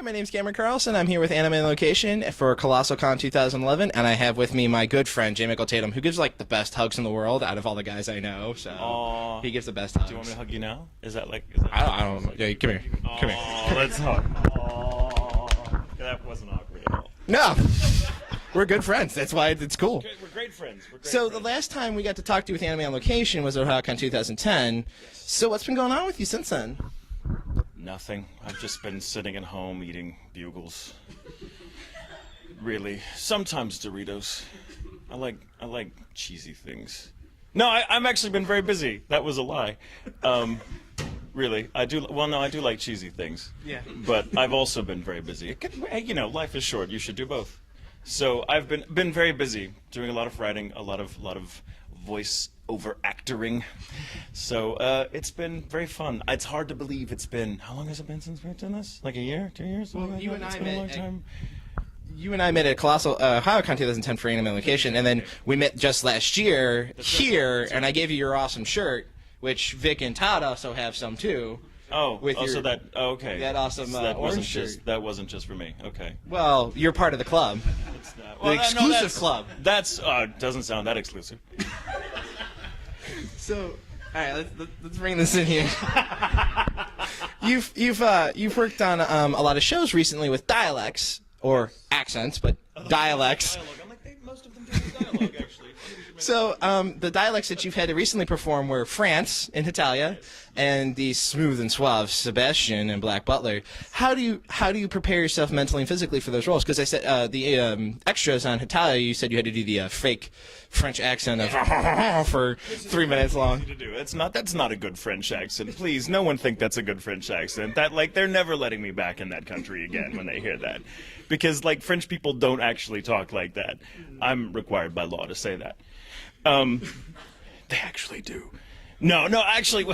Hi, my name's Cameron Carlson. I'm here with Anime in Location for Colossal Con 2011, and I have with me my good friend, J. Tatum, who gives, like, the best hugs in the world out of all the guys I know, so Aww. he gives the best hugs. Do you want me to hug you now? Is that like... I don't know. Yeah, come here. Come here. Let's hug. Aww. That wasn't awkward at all. No! We're good friends. That's why it's cool. Okay, we're great friends. The last time we got to talk to you with Anime on Location was at HawkCon 2010. Yes. So what's been going on with you since then? Nothing. I've just been sitting at home eating bugles. Really. Sometimes Doritos. I like cheesy things. No, I'm actually been very busy. That was a lie. Really, I do. Well, no, I do like cheesy things. Yeah. But I've also been very busy. You know, life is short. You should do both. So I've been very busy, doing a lot of writing, a lot of voice over actoring. So it's been very fun. It's hard to believe it's been, how long has it been since we've done this? Like a year, 2 years? Well, like you and it's I been a long met. time. You and I met at Colossal HawkCon 2010 for Anime Location, and then we met just last year here, and I gave you your awesome shirt, which Vic and Todd also have some too. Oh, okay. That awesome so that orange wasn't shirt. that wasn't just for me. Okay. Well, you're part of the club. It's not, The exclusive club. That's doesn't sound that exclusive. So, all right, let's bring this in here. You've worked on a lot of shows recently with dialects or accents, but dialects. I'm like, most of them do dialogue actually. So the dialects that you've had to recently perform were France in Italia, and the smooth and suave Sebastian and Black Butler. How do you prepare yourself mentally and physically for those roles? Because I said the extras on Italia, you said you had to do the fake French accent of for 3 minutes long. That's not a good French accent. Please, no one think that's a good French accent. They're never letting me back in that country again when they hear that, because French people don't actually talk like that. I'm required by law to say that. They actually do. No, actually,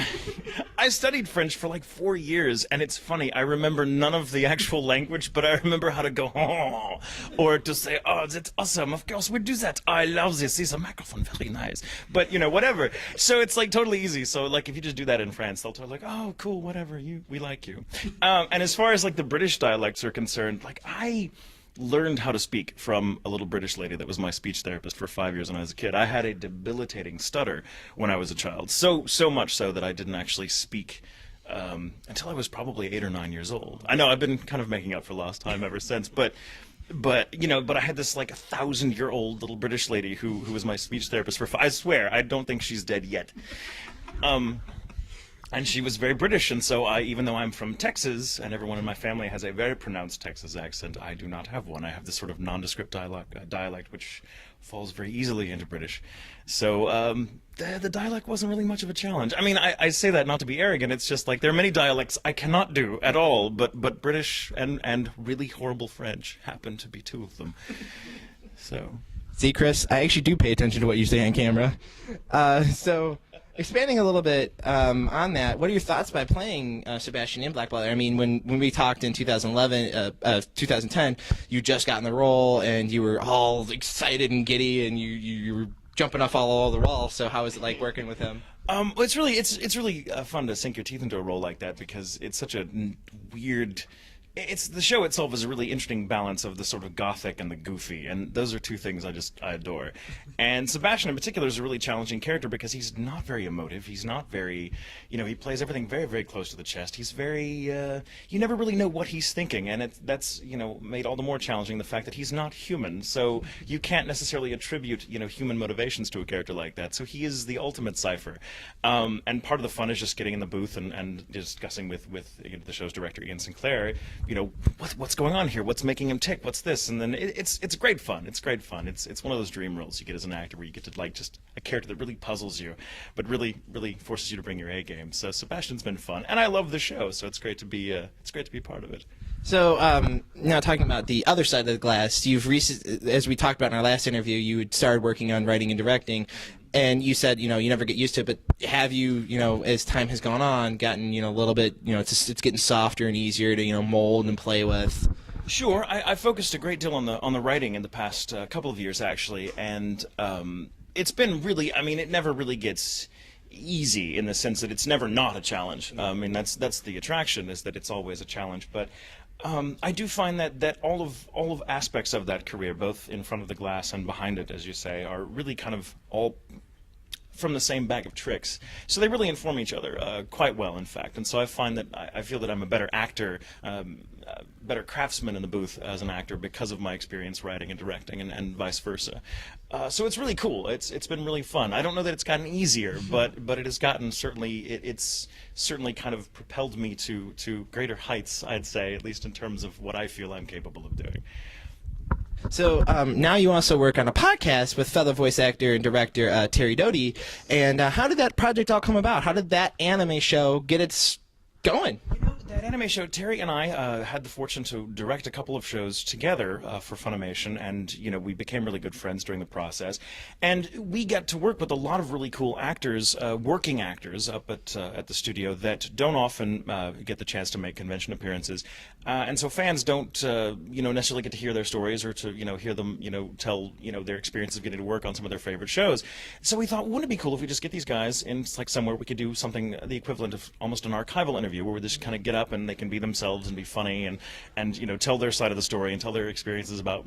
I studied French for like 4 years, and it's funny, I remember none of the actual language, but I remember how to go, oh, or to say, oh, that's awesome, of course we do that, I love this, it's a microphone, very nice, but, whatever. So it's like totally easy, so like if you just do that in France, they'll totally like, oh, cool, whatever, we like you. And as far as like the British dialects are concerned, like I learned how to speak from a little British lady that was my speech therapist for 5 years when I was a kid. I had a debilitating stutter when I was a child, so much so that I didn't actually speak until I was probably 8 or 9 years old. I know I've been kind of making up for lost time ever since, but I had this like 1,000-year-old little British lady who was my speech therapist for I swear, I don't think she's dead yet. And she was very British, and so even though I'm from Texas, and everyone in my family has a very pronounced Texas accent, I do not have one. I have this sort of nondescript dialect which falls very easily into British. So the dialect wasn't really much of a challenge. I mean, I say that not to be arrogant, it's just like there are many dialects I cannot do at all, but British and really horrible French happen to be two of them. So. See, Chris, I actually do pay attention to what you say on camera. Expanding a little bit on that, what are your thoughts by playing Sebastian in Black Butler? I mean, when we talked in 2010, you just got in the role and you were all excited and giddy and you were jumping off all the walls. So how was it like working with him? Well, it's really fun to sink your teeth into a role like that because it's such a weird. The show itself is a really interesting balance of the sort of gothic and the goofy, and those are two things I adore. And Sebastian in particular is a really challenging character because he's not very emotive. He's not very, he plays everything very, very close to the chest. He's very, you never really know what he's thinking, and that's made all the more challenging the fact that he's not human. So you can't necessarily attribute, human motivations to a character like that. So he is the ultimate cipher. And part of the fun is just getting in the booth and discussing with the show's director, Ian Sinclair, what's going on here? What's making him tick? What's this? And then it's great fun. It's great fun. It's one of those dream roles you get as an actor where you get to like just a character that really puzzles you, but really forces you to bring your A game. So Sebastian's been fun, and I love the show. So it's great to be part of it. So now talking about the other side of the glass, as we talked about in our last interview, you had started working on writing and directing. And you said, you never get used to it, but have you, as time has gone on, gotten, a little bit, it's getting softer and easier to, mold and play with? Sure. I focused a great deal on the writing in the past couple of years, actually, and it's been really, it never really gets easy in the sense that it's never not a challenge. I mean, that's the attraction, is that it's always a challenge, but I do find that all of aspects of that career, both in front of the glass and behind it, as you say, are really kind of all from the same bag of tricks. So they really inform each other quite well, in fact. And so I find that I feel that I'm a better actor, better craftsman in the booth as an actor because of my experience writing and directing, and vice versa. So it's really cool. It's been really fun. I don't know that it's gotten easier, but it has gotten it's certainly kind of propelled me to greater heights, I'd say, at least in terms of what I feel I'm capable of doing. So now you also work on a podcast with fellow voice actor and director Terry Doty. And how did that project all come about? How did that anime show get its going? That anime show, Terry and I had the fortune to direct a couple of shows together for Funimation, and we became really good friends during the process. And we got to work with a lot of really cool actors, working actors, up at the studio that don't often get the chance to make convention appearances. And so fans don't, necessarily get to hear their stories or to, hear them, tell, their experiences of getting to work on some of their favorite shows. So we thought, wouldn't it be cool if we just get these guys in, like, somewhere we could do something, the equivalent of almost an archival interview, where we just kind of get up and they can be themselves and be funny and tell their side of the story and tell their experiences about,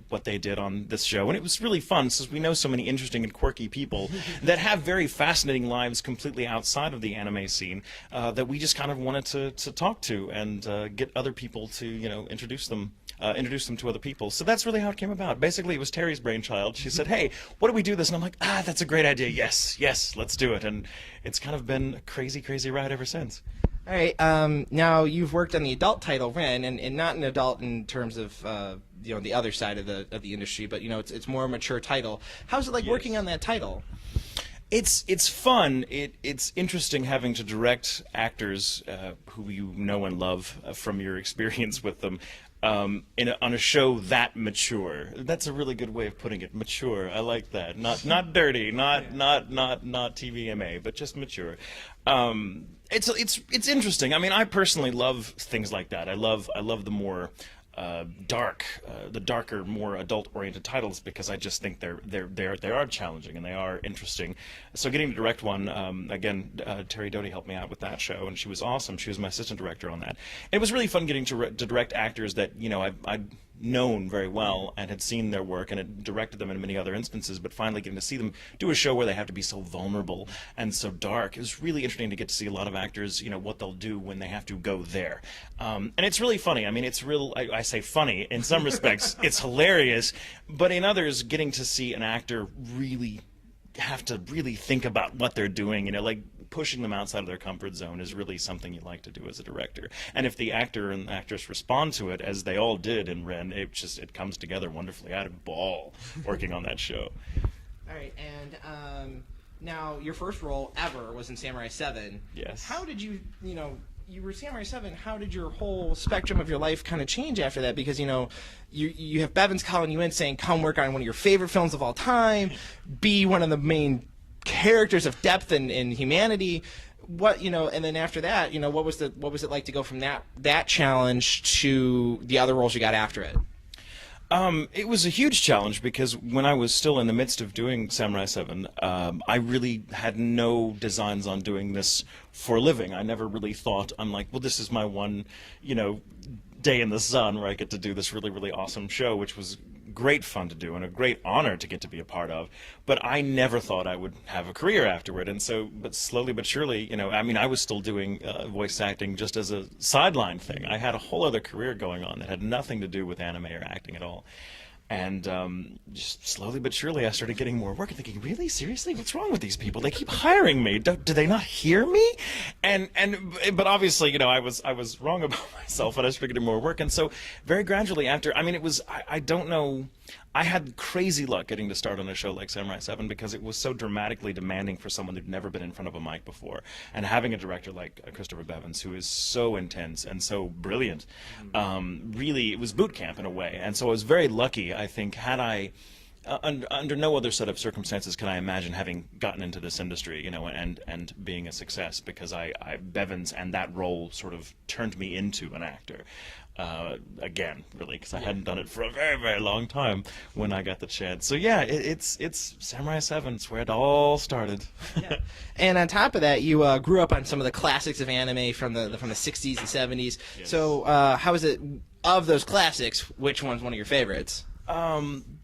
what they did on this show. And it was really fun, since we know so many interesting and quirky people that have very fascinating lives completely outside of the anime scene, that we just kind of wanted to talk to and get other people to, introduce them to other people. So that's really how it came about. Basically, it was Terry's brainchild. She said, "Hey, what do we do this?" And I'm like, "That's a great idea. Yes, let's do it." And it's kind of been a crazy, crazy ride ever since. All right. Now you've worked on the adult title, Ren, and not an adult in terms of the other side of the industry, but it's more a mature title. How's it like working on that title? It's fun. It's interesting having to direct actors who you know and love from your experience with them on a show that mature. That's a really good way of putting it. Mature. I like that. Not dirty. Not TVMA, but just mature. It's interesting. I mean, I personally love things like that. I love the more the darker, more adult-oriented titles, because I just think they are challenging and they are interesting. So getting to direct one, again, Terry Doty helped me out with that show, and she was awesome. She was my assistant director on that. And it was really fun getting to direct actors that I'd known very well and had seen their work and had directed them in many other instances, but finally getting to see them do a show where they have to be so vulnerable and so dark. It was really interesting to get to see a lot of actors, what they'll do when they have to go there. And it's really funny. I mean, it's real, I say funny, in some respects it's hilarious, but in others, getting to see an actor really have to really think about what they're doing, like pushing them outside of their comfort zone is really something you like to do as a director. And if the actor and actress respond to it, as they all did in Ren, it comes together wonderfully. I had a ball working on that show. All right, and now your first role ever was in Samurai 7. Yes. How did you were Samurai 7, how did your whole spectrum of your life kind of change after that? Because, you have Bevins calling you in saying, come work on one of your favorite films of all time, be one of the main characters of depth and humanity. And then after that, what was it like to go from that challenge to the other roles you got after it? It was a huge challenge, because when I was still in the midst of doing Samurai 7, I really had no designs on doing this for a living. I never really thought, I'm like, well, this is my one, day in the sun where I get to do this really, really awesome show, which was great fun to do and a great honor to get to be a part of. But I never thought I would have a career afterward. And so, but slowly but surely, I was still doing voice acting just as a sideline thing. I had a whole other career going on that had nothing to do with anime or acting at all. And just slowly but surely, I started getting more work and thinking, really, seriously, what's wrong with these people? They keep hiring me. Do they not hear me? But obviously, I was wrong about myself, and I started getting more work. And so, very gradually after, I don't know. I had crazy luck getting to start on a show like Samurai 7, because it was so dramatically demanding for someone who'd never been in front of a mic before. And having a director like Christopher Bevins, who is so intense and so brilliant, really, it was boot camp in a way. And so I was very lucky, I think. Had I, under no other set of circumstances can I imagine having gotten into this industry, and being a success, because Bevins and that role sort of turned me into an actor. again, really, because I hadn't done it for a very, very long time when I got the chance. So yeah, it's Samurai 7. It's where it all started. Yeah. And on top of that, you grew up on some of the classics of anime from the 60s and 70s. Yes. So how is it, of those classics, which one's one of your favorites?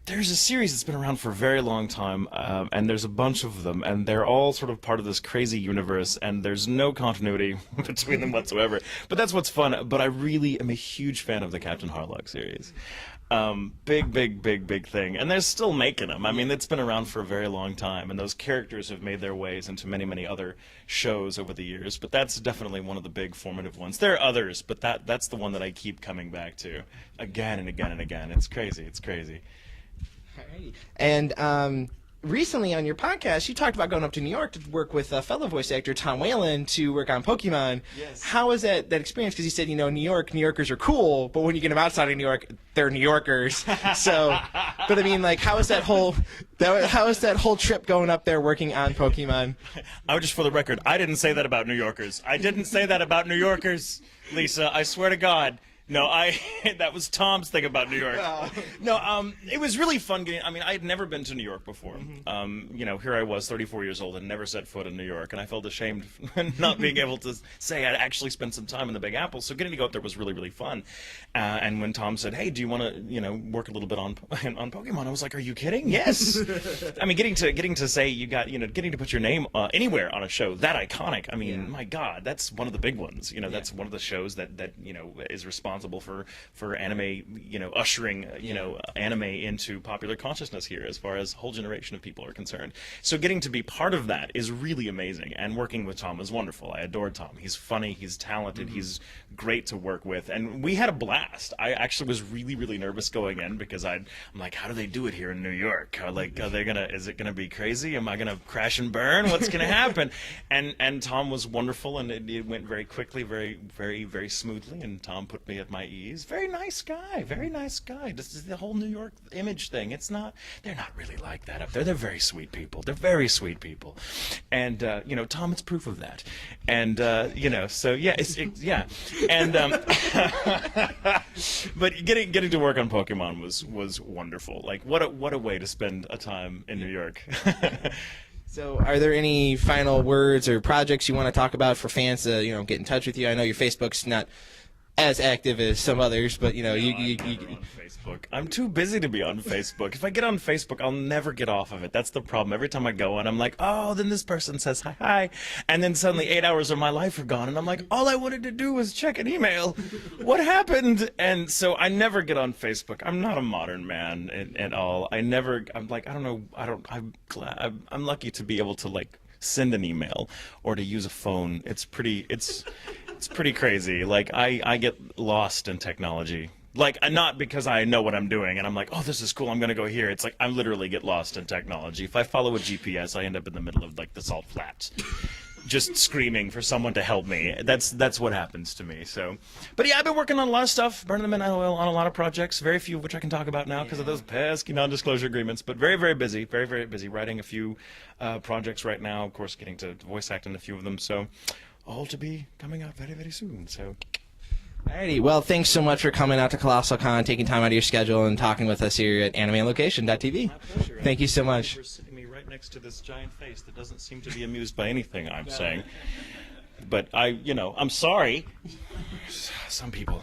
There's a series that's been around for a very long time, and there's a bunch of them, and they're all sort of part of this crazy universe, and there's no continuity between them whatsoever. But that's what's fun. But I really am a huge fan of the Captain Harlock series. Big thing. And they're still making them. I mean, it's been around for a very long time, and those characters have made their ways into many other shows over the years. But that's definitely one of the big formative ones. There are others, but that's the one that I keep coming back to again and again and again. It's crazy. It's crazy. Alrighty. And recently on your podcast, you talked about going up to New York to work with fellow voice actor Tom Whalen to work on Pokemon. Yes. How was that experience? Because you said, New Yorkers are cool, but when you get them outside of New York, they're New Yorkers. So, but I mean, like, how was that whole trip going up there working on Pokemon? Just for the record, I didn't say that about New Yorkers. I didn't say that about New Yorkers, Lisa. I swear to God. No, that was Tom's thing about New York. No, it was really fun I mean, I had never been to New York before. Here I was, 34 years old, and never set foot in New York, and I felt ashamed not being able to say I'd actually spent some time in the Big Apple. So getting to go up there was really fun. And when Tom said, "Hey, do you want to, work a little bit on Pokemon?" I was like, "Are you kidding?" Yes. I mean, getting to say you got, getting to put your name anywhere on a show that iconic. I mean, my God, that's one of the big ones. That's one of the shows that is responsible for anime, ushering, anime into popular consciousness here as far as a whole generation of people are concerned. So getting to be part of that is really amazing, and working with Tom is wonderful. I adore Tom. He's funny, he's talented, he's great to work with, and we had a blast. I actually was really nervous going in because I'm like, how do they do it here in New York? Is it gonna be crazy? Am I gonna crash and burn? What's gonna happen? And Tom was wonderful, and it went very quickly, very smoothly, and Tom put me at my ease. Very nice guy. This is the whole New York image thing. They're not really like that up there. They're very sweet people. And Tom is proof of that. And so yeah, yeah. And but getting to work on Pokemon was wonderful. Like what a way to spend a time in New York. So are there any final words or projects you want to talk about for fans to get in touch with you? I know your Facebook's not as active as some others, but I'm on Facebook. I'm too busy to be on Facebook. If I get on Facebook, I'll never get off of it. That's the problem. Every time I go on, I'm like, oh, then this person says hi, and then suddenly 8 hours of my life are gone, and I'm like, all I wanted to do was check an email. What happened? And so I never get on Facebook. I'm not a modern man at all. I'm like, I don't know. I'm lucky to be able to send an email or to use a phone. It's pretty crazy. Like I get lost in technology. Not because I know what I'm doing and I'm like, oh, this is cool, I'm gonna go here. It's like I literally get lost in technology. If I follow a GPS, I end up in the middle of the salt flats, just screaming for someone to help me. That's what happens to me. So, but yeah, I've been working on a lot of stuff, burning the midnight oil on a lot of projects. Very few of which I can talk about now because of those pesky non-disclosure agreements. But very busy, very busy. Writing a few projects right now. Of course, getting to voice act in a few of them. So, all to be coming out very soon. So. Alrighty, well, thanks so much for coming out to Colossal Con, taking time out of your schedule, and talking with us here at AnimeOnLocation.tv. My pleasure. Thank you so much. For sitting me right next to this giant face that doesn't seem to be amused by anything I'm saying. But I'm sorry. Some people.